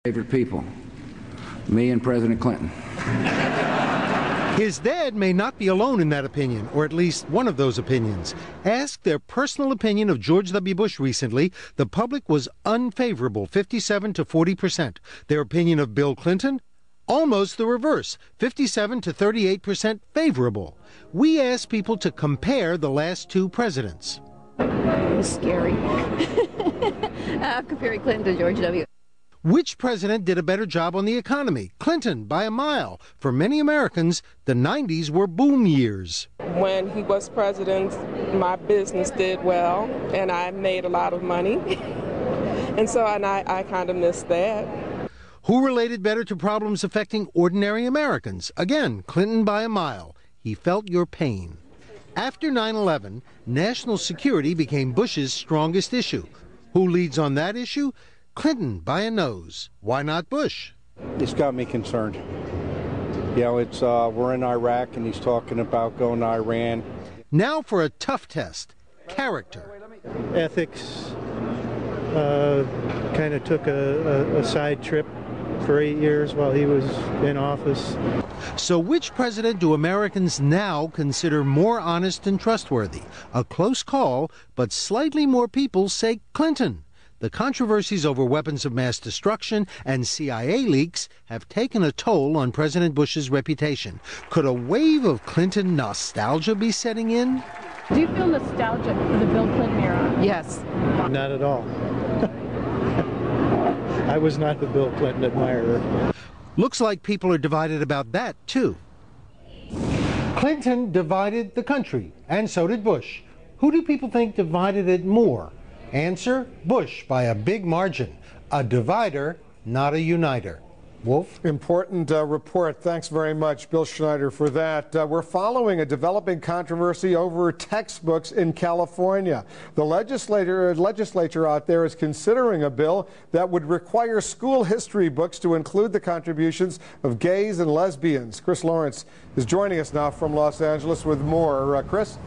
Favorite people, me and President Clinton. His dad may not be alone in that opinion, or at least one of those opinions. Asked their personal opinion of George W. Bush recently, the public was unfavorable, 57 to 40%. Their opinion of Bill Clinton? Almost the reverse, 57 to 38% favorable. We asked people to compare the last two presidents. It was scary. Comparing Clinton to George W. Which president did a better job on the economy? Clinton, by a mile. For many Americans, the 90s were boom years. When he was president, my business did well, and I made a lot of money. I kind of missed that. Who related better to problems affecting ordinary Americans? Again, Clinton by a mile. He felt your pain. After 9/11, national security became Bush's strongest issue. Who leads on that issue? Clinton by a nose. Why not Bush? It's got me concerned. You know, we're in Iraq and he's talking about going to Iran. Now for a tough test. Character. Ethics. Kind of took a side trip for 8 years while he was in office. So which president do Americans now consider more honest and trustworthy? A close call, but slightly more people say Clinton. The controversies over weapons of mass destruction and CIA leaks have taken a toll on President Bush's reputation. Could a wave of Clinton nostalgia be setting in? Do you feel nostalgic for the Bill Clinton era? Yes. Not at all. I was not the Bill Clinton admirer. Looks like people are divided about that, too. Clinton divided the country, and so did Bush. Who do people think divided it more? Answer, Bush by a big margin. A divider, not a uniter. Wolf? Important report. Thanks very much, Bill Schneider, for that. We're following a developing controversy over textbooks in California. The legislature out there is considering a bill that would require school history books to include the contributions of gays and lesbians. Chris Lawrence is joining us now from Los Angeles with more. Chris?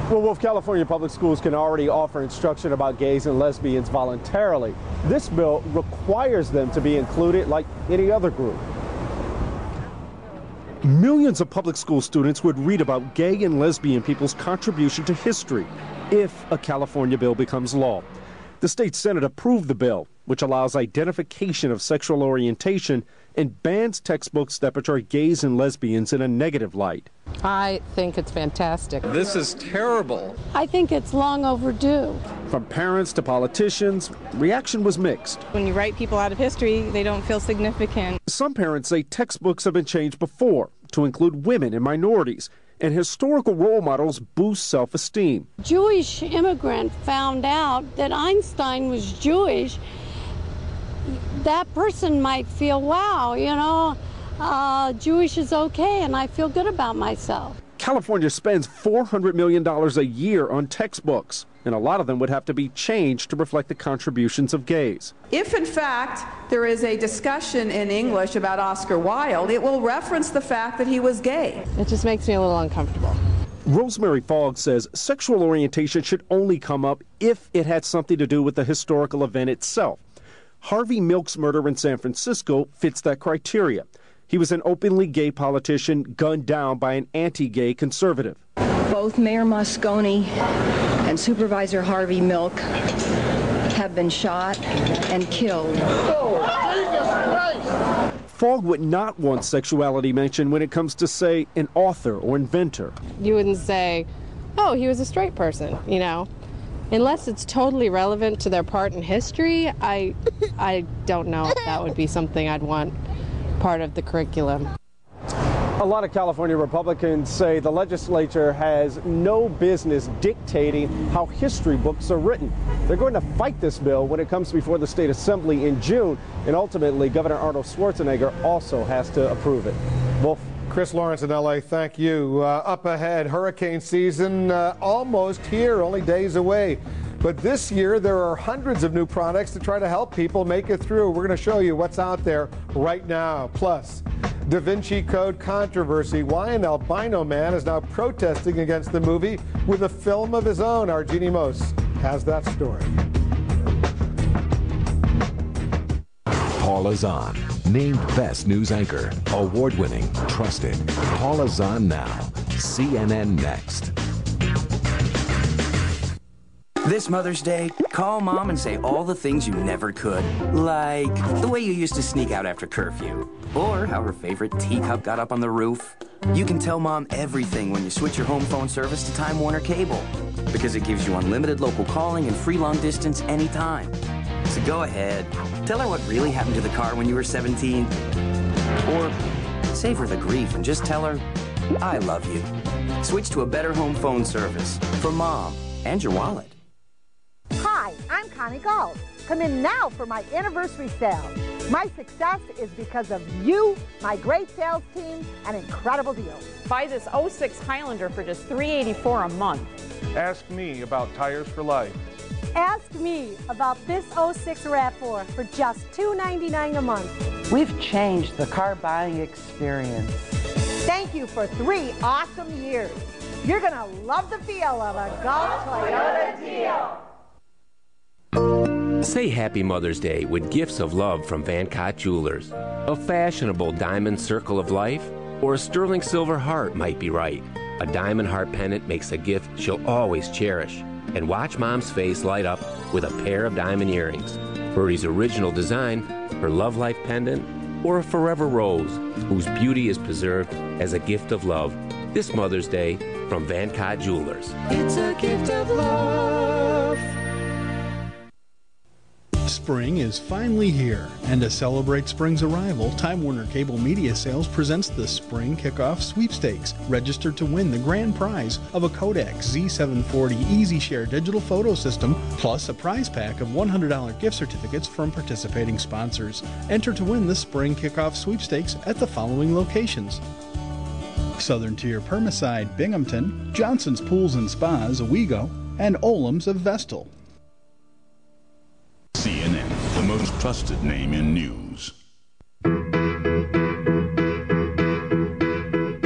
Well, Wolf, California public schools can already offer instruction about gays and lesbians voluntarily. This bill requires them to be included like any other group. Millions of public school students would read about gay and lesbian people's contribution to history if a California bill becomes law. The state Senate approved the bill, which allows identification of sexual orientation and bans textbooks that portray gays and lesbians in a negative light. I think it's fantastic. This is terrible. I think it's long overdue. From parents to politicians, reaction was mixed. When you write people out of history, they don't feel significant. Some parents say textbooks have been changed before to include women and minorities, and historical role models boost self-esteem. Jewish immigrant found out that Einstein was Jewish. That person might feel, wow, you know, Jewish is okay, and I feel good about myself. California spends $400 million a year on textbooks, and a lot of them would have to be changed to reflect the contributions of gays. If, in fact, there is a discussion in English about Oscar Wilde, it will reference the fact that he was gay. It just makes me a little uncomfortable. Rosemary Fogg says sexual orientation should only come up if it had something to do with the historical event itself. Harvey Milk's murder in San Francisco fits that criteria. He was an openly gay politician gunned down by an anti-gay conservative. Both Mayor Moscone and Supervisor Harvey Milk have been shot and killed. Fogg would not want sexuality mentioned when it comes to, say, an author or inventor. You wouldn't say, oh, he was a straight person, you know. Unless it's totally relevant to their part in history, I don't know if that would be something I'd want part of the curriculum. A lot of California Republicans say the legislature has no business dictating how history books are written. They're going to fight this bill when it comes before the state assembly in June, and ultimately Governor Arnold Schwarzenegger also has to approve it. Wolf? Chris Lawrence in L.A., thank you. Up ahead, hurricane season almost here, only days away. But this year, there are hundreds of new products to try to help people make it through. We're going to show you what's out there right now. Plus, Da Vinci Code controversy. Why an albino man is now protesting against the movie with a film of his own. Our Jeannie Mose has that story. Paula Zahn, named Best News Anchor, award-winning, trusted. Paula Zahn now. CNN Next. This Mother's Day, call Mom and say all the things you never could. Like the way you used to sneak out after curfew. Or how her favorite teacup got up on the roof. You can tell Mom everything when you switch your home phone service to Time Warner Cable. Because it gives you unlimited local calling and free long distance anytime. So go ahead, tell her what really happened to the car when you were 17. Or save her the grief and just tell her, I love you. Switch to a better home phone service for Mom and your wallet. Hi, I'm Connie Galt. Come in now for my anniversary sale. My success is because of you, my great sales team, and incredible deals. Buy this 06 Highlander for just $384 a month. Ask me about Tires for Life. Ask me about this 06 RAV4 for just $299 a month. We've changed the car buying experience. Thank you for 3 awesome years. You're going to love the feel of a Galt Toyota deal. Say Happy Mother's Day with gifts of love from Van Cott Jewelers. A fashionable diamond circle of life or a sterling silver heart might be right. A diamond heart pendant makes a gift she'll always cherish. And watch Mom's face light up with a pair of diamond earrings. Birdie's original design, her Love Life pendant, or a forever rose whose beauty is preserved as a gift of love this Mother's Day from Van Cott Jewelers. It's a gift of love. Spring is finally here, and to celebrate spring's arrival, Time Warner Cable Media Sales presents the Spring Kickoff Sweepstakes. Register to win the grand prize of a Kodak Z740 EasyShare digital photo system, plus a prize pack of $100 gift certificates from participating sponsors. Enter to win the Spring Kickoff Sweepstakes at the following locations: Southern Tier Permacide, Binghamton, Johnson's Pools and Spas, Owego, and Olam's of Vestal. CNN, the most trusted name in news. The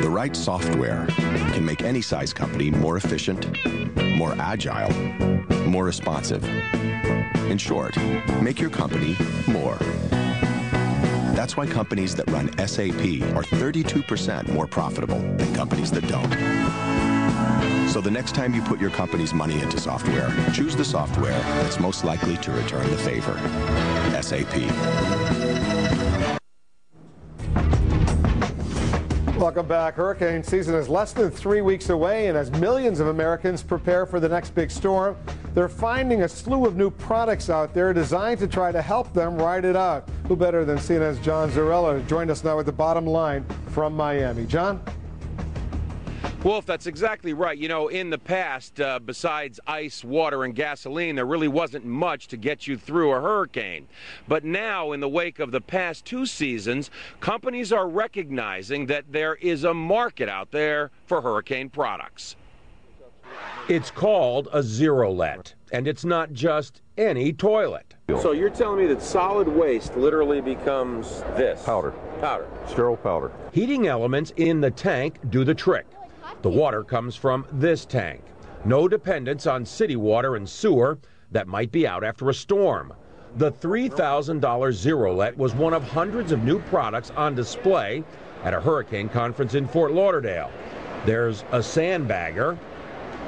right software can make any size company more efficient, more agile, more responsive. In short, make your company more. That's why companies that run SAP are 32% more profitable than companies that don't. So the next time you put your company's money into software, choose the software that's most likely to return the favor. SAP. Welcome back. Hurricane season is less than 3 weeks away, and as millions of Americans prepare for the next big storm, they're finding a slew of new products out there designed to try to help them ride it out. Who better than CNN's John Zarella joined us now with the bottom line from Miami. John? Wolf, that's exactly right. You know, in the past, besides ice, water, and gasoline, there really wasn't much to get you through a hurricane. But now, in the wake of the past 2 seasons, companies are recognizing that there is a market out there for hurricane products. It's called a Zero-Let, and it's not just any toilet. So you're telling me that solid waste literally becomes this? Powder. Powder. Sterile powder. Heating elements in the tank do the trick. The water comes from this tank. No dependence on city water and sewer that might be out after a storm. The $3,000 Zero-Let was one of hundreds of new products on display at a hurricane conference in Fort Lauderdale. There's a sandbagger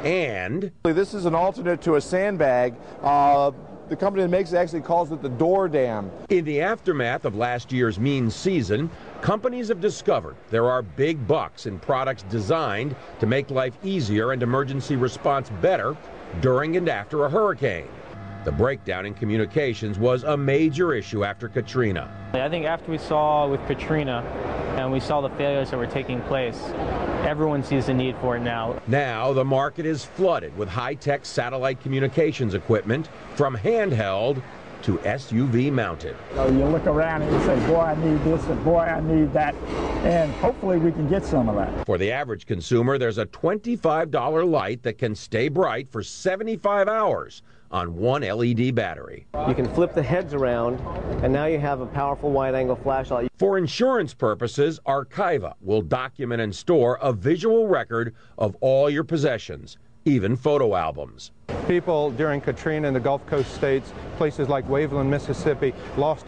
and... This is an alternate to a sandbag. The company that makes it actually calls it the door dam. In the aftermath of last year's mean season, companies have discovered there are big bucks in products designed to make life easier and emergency response better during and after a hurricane. The breakdown in communications was a major issue after Katrina. I think after we saw with Katrina and we saw the failures that were taking place, everyone sees the need for it now. Now the market is flooded with high-tech satellite communications equipment from handheld to SUV mounted. So you look around and you say, boy, I need this and boy, I need that, and hopefully we can get some of that. For the average consumer, there's a $25 light that can stay bright for 75 hours on one LED battery. You can flip the heads around, and now you have a powerful wide-angle flashlight. For insurance purposes, Archiva will document and store a visual record of all your possessions, even photo albums. People during Katrina in the Gulf Coast states, places like Waveland, Mississippi, lost